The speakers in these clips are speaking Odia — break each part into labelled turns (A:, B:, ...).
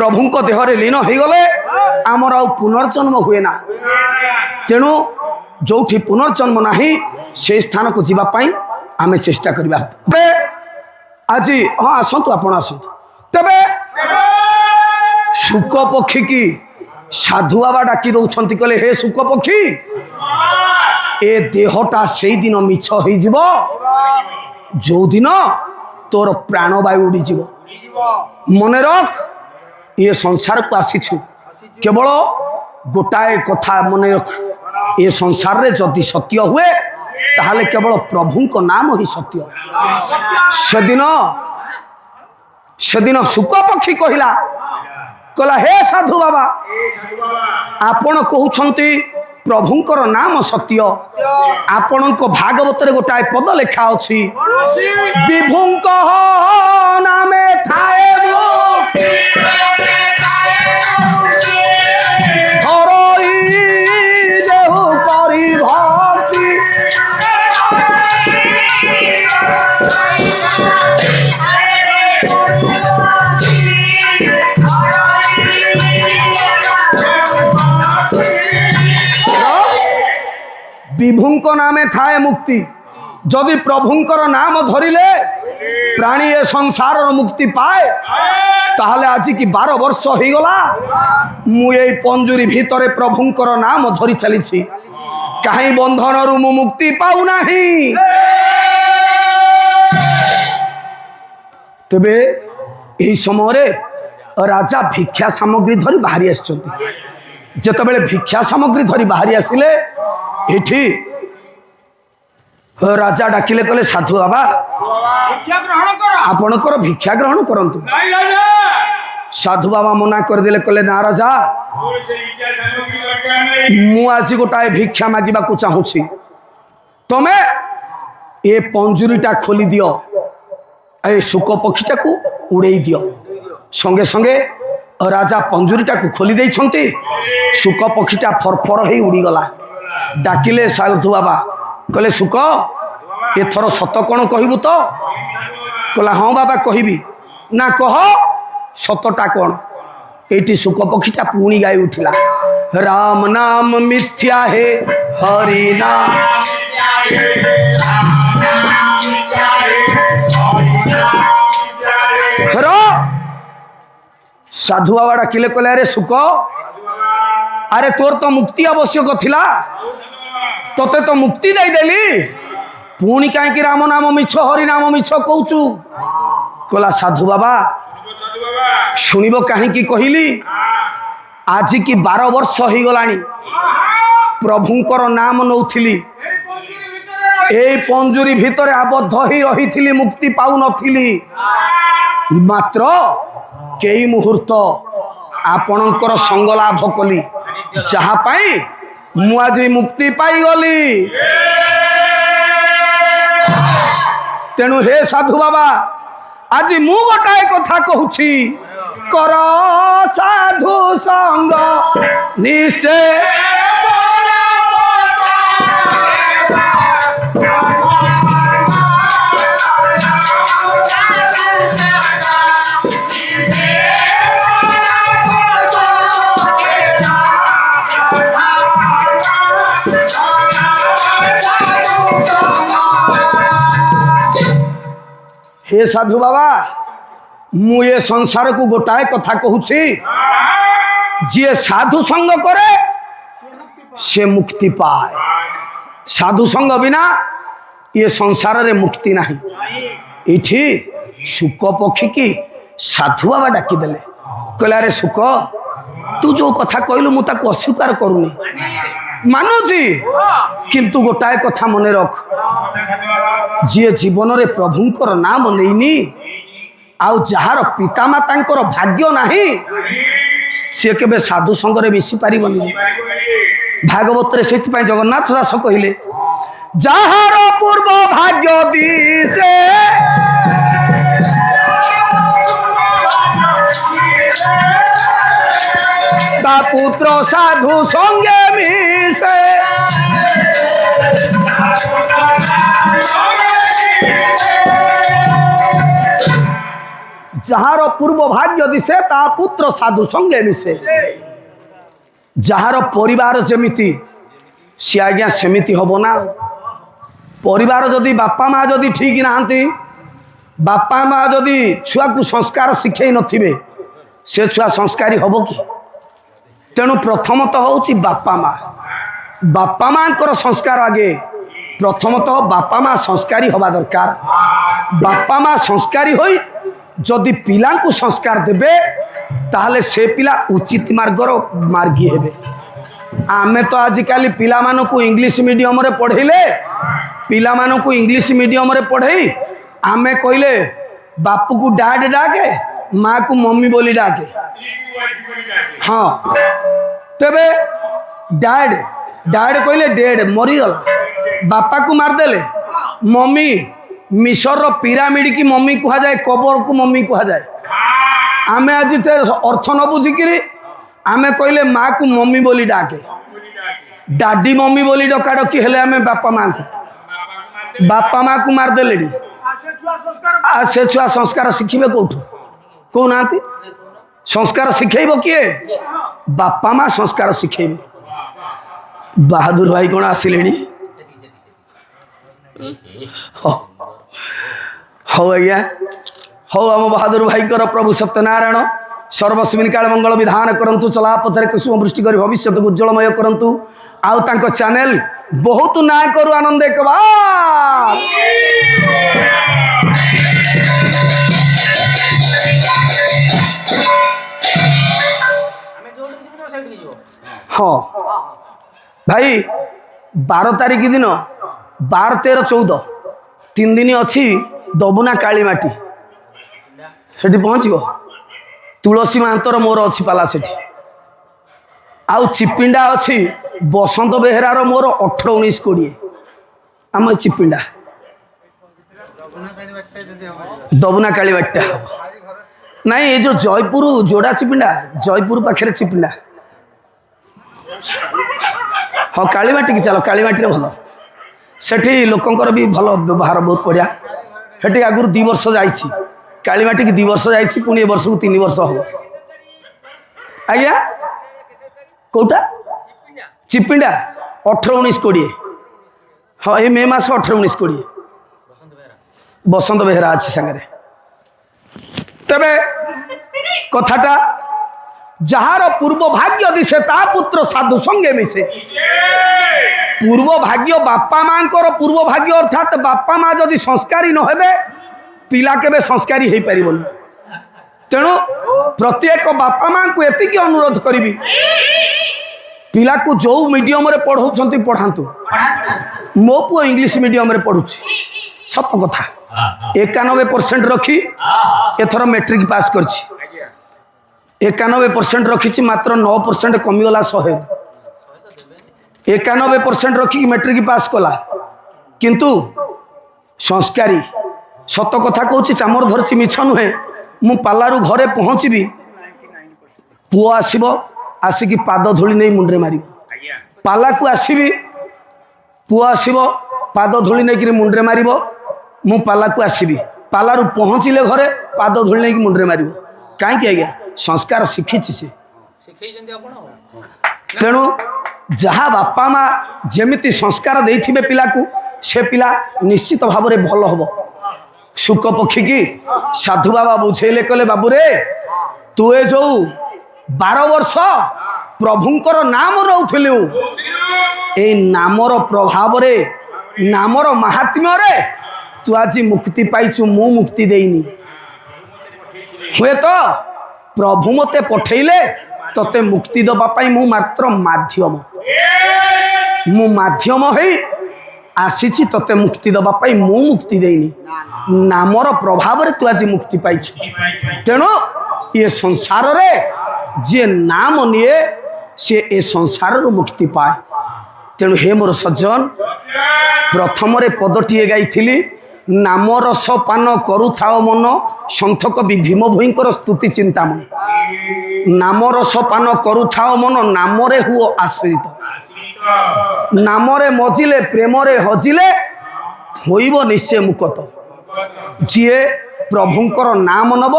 A: प्रभुंक देहरे लीन हो गले आमर आ पुनर्जन्म हुए ना तेणु जो पुनर्जन्म नाही से स्थान को जीवाई आम चेष्टा करवा आज हाँ आसतु आपण आसतु तेबे शुक पक्षी की साधु बाबा डाकी दौरान कहले हे शुक पक्षी ए देहटा से दिन मिछ हो जो दिन तोर प्राणवायु उड़ीज मन रख ये संसार को आसीछु केवल गोटाए कथा मन रख ये संसार रे जदि सत्य हुए ताहले केवल प्रभु को नाम ही सत्य सेदिन शुक पक्षी कहला कहला हे साधु बाबा आपण कहउछंती प्रभुंकर नाम सत्य आपण को भागवत रे गोटाए पद लेखा अछि विभुंक नामे थाए विभुंक नामे थाए मुक्ति जदि प्रभुंकर नाम धरिले प्राणी ए संसार मुक्ति पाए ताहले आज की 12 वर्ष हो गला मु ए पंजुरी भीतरे प्रभुंकर नाम धरी चली कहीं बंधन रु मु मुक्ति पाऊ नाही तबे एही समय राजा भिक्षा सामग्री धरी बाहरी आछंती जेतबेले भिक्षा सामग्री धरी बाहरी आसिले एठी राजा डाकिले कहले साधु बाबा
B: भिक्षा ग्रहण कर
A: आपणकर भिक्षा ग्रहण करंतु साधु बाबा मना कर देले कहले ना राजा मु आज गोटाए भिक्षा मागिबा को चाहूछि तमे ए पंजुरीटा खोली दियो ए शुक पक्षीटा को उड़ेई दियो संगे संगे राजा पंजुरीटा को खोली देई छंती शुक पक्षीटा फरफर हे उड़ी गला डाकिले साधु बाबा कहले शुक एथर सत कौन कहबू तो कहला हाँ बाबा कहबी ना कह सतटा कौन एटी शुक पक्षीटा पुणी गाई उठिला राम नाम मिथ्या है हरि नाम साधु बाबा डाकिले कहले अरे शुक अरे तोर तो मुक्ति आवश्यक थिला तोते तो मुक्ति दे देली पुणी कहीं राम नाम मिछ हरि नाम मिछ कहचु कहला साधु बाबा शुणिब कहीं कहली आज की 12 वर्ष हो गलानी प्रभुंकर नाम नौथिली ए पंजुरी भितर आबद्ध ही रही मुक्ति पाऊ नथिली मात्र कई मुहूर्त आपणकर संग लाभ कली जहाँ पाई मु आज मुक्ति पाई गली तेणु हे साधु बाबा आज मु गोटाए कथा कहूछि कर साधु संग निश्चय हे साधु बाबा मु ये संसार को गोटाए कथा कहूछि जे साधु संग करे से मुक्ति पाए साधु संग बिना ये संसार रे मुक्ति नहीं इठी शुक पक्षी की साधु बाबा डाकी देले कहला रे शुक तू जो कथा कहलु मु ताको अस्वीकार करूनी मानुची किंतु गोटाए कथा मन रख जी जीवन रे प्रभुंकर नाम नहींनी आउ जार पितामातांकर भाग्य नाही से केबे साधु संगरे मिसी पारिबनी भागवत रे सेति जगन्नाथ दास कहले जार पूर्व भाग्य दिसे ता पुत्र साधु संगे मिसे ଯାହାର ପୂର୍ବ ଭାଗ୍ୟ ଦିଶେ ତା ପୁତ୍ର ସାଧୁ ସଙ୍ଗେ ମିଶେ। ଯାହାର ପରିବାର ଯେମିତି ସି ଆଜ୍ଞା ସେମିତି ହବ ନା। ପରିବାର ଯଦି ବାପା ମା ଯଦି ଠିକ ନାହାନ୍ତି, ବାପା ମା ଯଦି ଛୁଆକୁ ସଂସ୍କାର ଶିଖେଇ ନଥିବେ ସେ ଛୁଆ ସଂସ୍କାରୀ ହବ କି? ତେଣୁ ପ୍ରଥମତଃ ହେଉଛି ବାପା ମା। ବାପା ମାଙ୍କର ସଂସ୍କାର ଆଗେ। ପ୍ରଥମତଃ ବାପା ମା ସଂସ୍କାରୀ ହେବା ଦରକାର। ବାପା ମା ସଂସ୍କାରୀ ହୋଇ ଯଦି ପିଲାଙ୍କୁ ସଂସ୍କାର ଦେବେ ତାହେଲେ ସେ ପିଲା ଉଚିତ ମାର୍ଗର ମାର୍ଗୀ ହେବେ। ଆମେ ତ ଆଜିକାଲି ପିଲାମାନଙ୍କୁ ଇଂଲିଶ ମିଡ଼ିୟମରେ ପଢ଼େଇଲେ, ପିଲାମାନଙ୍କୁ ଇଂଲିଶ ମିଡ଼ିୟମରେ ପଢ଼େଇ ଆମେ କହିଲେ ବାପୁକୁ ଡାଡ୍ ଡାକେ, ମାଆକୁ ମମି ବୋଲି ଡାକେ। ହଁ, ତେବେ ଡାଡ୍ ଡାଡ୍ କହିଲେ ଡେଡ୍ ମରିଗଲା, ବାପାକୁ ମାରିଦେଲେ ମମି। ମିଶରର ପିରାମିଡ କି ମମି କୁହାଯାଏ, କବରକୁ ମମି କୁହାଯାଏ। ଆମେ ଆଜି ଅର୍ଥ ନ ବୁଝିକିରି ଆମେ କହିଲେ ମାଆକୁ ମମି ବୋଲି ଡାକେ, ଡାଡି ମମି ବୋଲି ଡକାଡକି ହେଲେ ଆମେ ବାପା ମାଆଙ୍କୁ। ବାପା ମାଆକୁ ମାରିଦେଲେଣି, ଆଉ ସେ ଛୁଆ ସଂସ୍କାର ଶିଖିବେ କୋଉଠୁ କହୁନାହାନ୍ତି? ସଂସ୍କାର ଶିଖେଇବ କିଏ? ବାପା ମା ସଂସ୍କାର ଶିଖେଇବେ। ବାହାଦୁର ଭାଇ କ'ଣ ଆସିଲେଣି? ହଉ ଆଜ୍ଞା, ହଉ। ଆମ ବାହାଦୁର ଭାଇଙ୍କର ପ୍ରଭୁ ସତ୍ୟନାରାୟଣ ସର୍ବସ୍ମିନ୍ କାଳ ମଙ୍ଗଳ ବିଧାନ କରନ୍ତୁ। ଚଲାପଥରେ କୁସୁମ ବୃଷ୍ଟି କରି ଭବିଷ୍ୟତକୁ ଉଜ୍ଜଳମୟ କରନ୍ତୁ। ଆଉ ତାଙ୍କ ଚ୍ୟାନେଲ ବହୁତ ନାଁ କରୁ ଆନନ୍ଦ ଏକବାର। ହଁ ଭାଇ, 12 ତାରିଖ ଦିନ 12, 13, 14 3 ଦିନ ଅଛି ଦବୁନା କାଳିମାଟି। ସେଠି ପହଞ୍ଚିବ। ତୁଳସୀ ମାନ୍ତର ମୋର ଅଛି ପାଲା ସେଠି। ଆଉ ଚିପିଣ୍ଡା ଅଛି ବସନ୍ତ ବେହେରାର ମୋର 18, 19, 20। ଆମ ଚିପିଣ୍ଡା ଦବୁନା କାଳିମାଟିଟା ହବ। ନାଇଁ, ଏ ଯେଉଁ ଜୟପୁର ଯୋଡ଼ା ଚିପିଣ୍ଡା, ଜୟପୁର ପାଖରେ ଚିପିଣ୍ଡା। ହଁ, କାଳିମାଟି କି ଚାଲ, କାଳିମାଟିରେ ଭଲ। ସେଠି ଲୋକଙ୍କର ବି ଭଲ ବ୍ୟବହାର, ବହୁତ ବଢ଼ିଆ। ସେଠି ଆଗରୁ 2 ବର୍ଷ ଯାଇଛି, କାଳିମାଟିକି 2 ବର୍ଷ ଯାଇଛି, ପୁଣି ଏ ବର୍ଷକୁ 3 ବର୍ଷ ହବ। ଆଜ୍ଞା କୋଉଟା? ଚିପିଣ୍ଡା 18, 19, 20। ହଁ, ଏଇ ମେ ମାସ 18, 19, 20 ବସନ୍ତ ବେହେରା ଅଛି ସାଙ୍ଗରେ। ତେବେ କଥାଟା, ଯାହାର ପୂର୍ବ ଭାଗ୍ୟ ଦିଶେ ତା ପୁତ୍ର ସାଧୁ ସଙ୍ଗେ ମିଶେ। ପୂର୍ବ ଭାଗ୍ୟ ବାପା ମାଙ୍କର ପୂର୍ବ ଭାଗ୍ୟ, ଅର୍ଥାତ୍ ବାପା ମା ଯଦି ସଂସ୍କାରୀ ନ ହେବେ ପିଲା କେବେ ସଂସ୍କାରୀ ହେଇପାରିବନି। ତେଣୁ ପ୍ରତ୍ୟେକ ବାପା ମାଙ୍କୁ ଏତିକି ଅନୁରୋଧ କରିବି, ପିଲାକୁ ଯେଉଁ ମିଡ଼ିୟମରେ ପଢ଼ଉଛନ୍ତି ପଢ଼ାନ୍ତୁ। ମୋ ପୁଅ ଇଂଲିଶ ମିଡ଼ିୟମରେ ପଢ଼ୁଛି, ସତ କଥା। 91% ରଖି ଏଥର ମେଟ୍ରିକ ପାସ୍ କରିଛି। 91% ରଖିଛି, ମାତ୍ର 9% କମିଗଲା 100। 91% ରଖିକି ମେଟ୍ରିକ ପାସ୍ କଲା, କିନ୍ତୁ ସଂସ୍କାରୀ। ସତ କଥା କହୁଛି, ଚାମର ଧରିଛି, ମିଛ ନୁହେଁ। ମୁଁ ପାଲାରୁ ଘରେ ପହଞ୍ଚିବି, ପୁଅ ଆସିବ, ଆସିକି ପାଦ ଧୂଳି ନେଇ ମୁଣ୍ଡରେ ମାରିବ। ପାଲାକୁ ଆସିବି, ପୁଅ ଆସିବ, ପାଦ ଧୂଳି ନେଇକିରି ମୁଣ୍ଡରେ ମାରିବ। ମୁଁ ପାଲାକୁ ଆସିବି, ପାଲାରୁ ପହଞ୍ଚିଲେ ଘରେ ପାଦ ଧୂଳି ନେଇକି ମୁଣ୍ଡରେ ମାରିବ। କାହିଁକି ଆଜ୍ଞା? ସଂସ୍କାର ଶିଖିଛି ସେ। ତେଣୁ ଯାହା ବାପା ମା ଯେମିତି ସଂସ୍କାର ଦେଇଥିବେ ପିଲାକୁ, ସେ ପିଲା ନିଶ୍ଚିତ ଭାବରେ ଭଲ ହବ। ଶୁକ ପକ୍ଷୀ କି ସାଧୁ ବାବା ବୁଝେଇଲେ, କହିଲେ ବାବୁରେ, ତୁ ଏ ଯୋଉ 12 ବର୍ଷ ପ୍ରଭୁଙ୍କର ନାମ ନେଉଥିଲୁ, ଏଇ ନାମର ପ୍ରଭାବରେ, ନାମର ମାହାତ୍ମ୍ୟରେ ତୁ ଆଜି ମୁକ୍ତି ପାଇଛୁ, ମୁଁ ମୁକ୍ତି ଦେଇନି। ହୁଏତ ପ୍ରଭୁ ମତେ ପଠେଇଲେ ତତେ ମୁକ୍ତି ଦେବା ପାଇଁ, ମୁଁ ମାତ୍ର ମାଧ୍ୟମ। ମୁଁ ମାଧ୍ୟମ ହେଇ ଆସିଛି ତତେ ମୁକ୍ତି ଦେବା ପାଇଁ, ମୁଁ ମୁକ୍ତି ଦେଇନି। ନାମର ପ୍ରଭାବରେ ତୁ ଆଜି ମୁକ୍ତି ପାଇଛୁ। ତେଣୁ ଏ ସଂସାରରେ ଯିଏ ନାମ ନିଏ ସେ ଏ ସଂସାରରୁ ମୁକ୍ତି ପାଏ। ତେଣୁ ହେ ମୋର ସଜ୍ଜନ, ପ୍ରଥମରେ ପଦଟିଏ ଗାଇଥିଲି, ନାମ ରସ ପାନ କରୁଥାଅ ମନ, ସନ୍ଥ କବି ଭୀମ ଭୋଇଙ୍କର ସ୍ତୁତି ଚିନ୍ତାମଣି। ନାମ ରସ ପାନ କରୁଥାଅ ମନ, ନାମରେ ହୁଅ ଆଶ୍ରିତ। ନାମରେ ମଜିଲେ, ପ୍ରେମରେ ହଜିଲେ, ହୋଇବ ନିଶ୍ଚୟ ମୁକତ। ଯିଏ ପ୍ରଭୁଙ୍କର ନାମ ନବ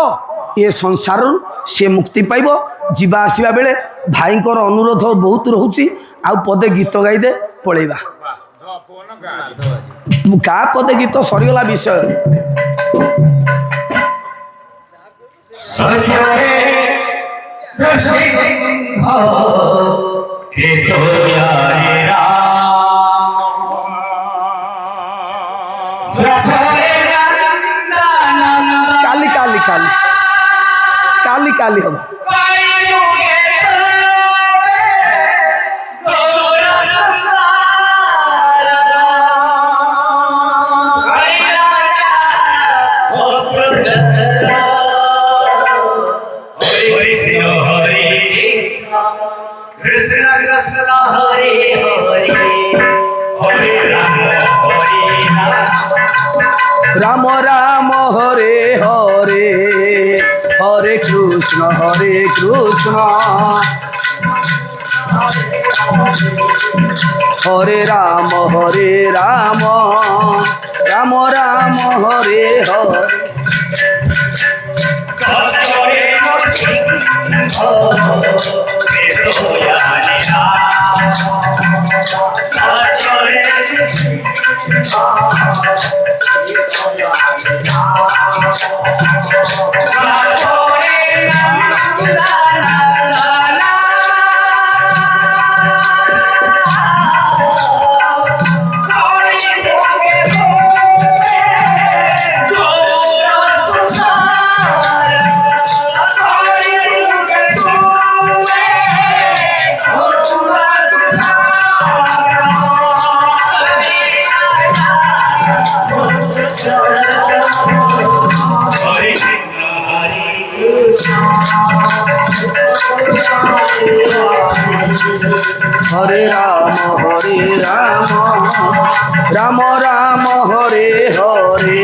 A: ଏ ସଂସାରରୁ ସେ ମୁକ୍ତି ପାଇବ। ଯିବା ଆସିବା ବେଳେ ଭାଇଙ୍କର ଅନୁରୋଧ ବହୁତ ରହୁଛି, ଆଉ ପଦେ ଗୀତ ଗାଇଦେ ପଳେଇବା। କା ପଦେ ଗୀତ ସରିଗଲା ବିଷୟ। କାଲି କାଲି କାଲି କାଲି କାଲି ହବ।
C: Krishna Krishna Hare Hare Hare Rama
A: Ram Ram Hare Hare Hare Krishna হরে রাম রাম রাম হরে হরে। হরে রাম রাম রাম হরে হরে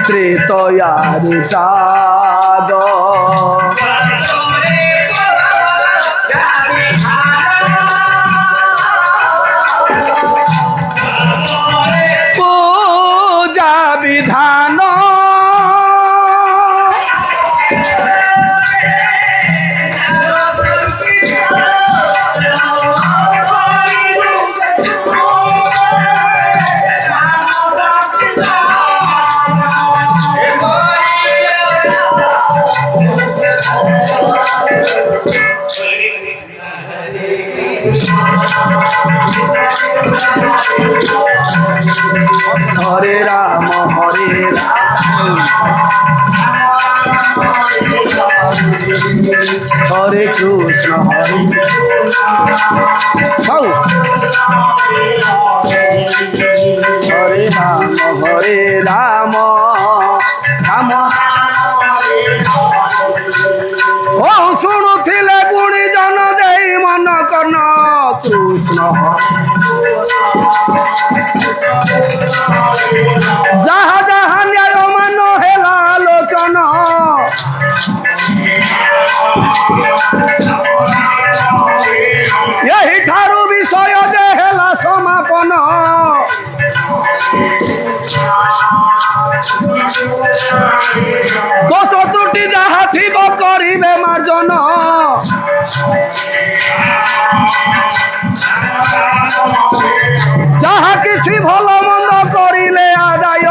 A: ত্রেতয়ার চাঁদ পূজা বিধান হরে রাম হরে কৃষ্ণ হরে রাম রাম ও শুণুলে গুণী জন দেই মন কন কৃষ্ণ যাহা যাহা ন্যায় মান হেলা লোচন ଏହି ଠାରୁ ବିଷୟ ଯେ ହେଲା ସମାପନ ଦୋଷ ତ୍ରୁଟି ଯାହା ଥିବ କରିବେ ମାର୍ଜନ ଯାହା କିଛି ଭଲ ମନ୍ଦ କରିଲେ ଆଦାୟ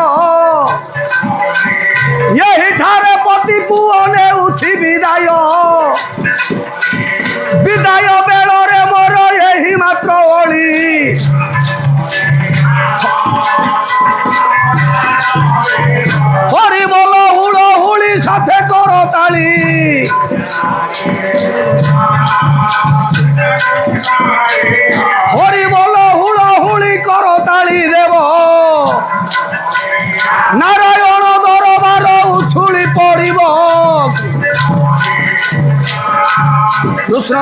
A: ଏହିଠାରେ ପତି ପୁଅ ନେଉଛି ବିଦାୟ ବିଦାୟ ବେଳରେ ମୋର ଏହି ମାତ୍ର ଓଳି হরি বল হুড়ো হুড়ি সাথে করো তালি କୃଷ୍ଣ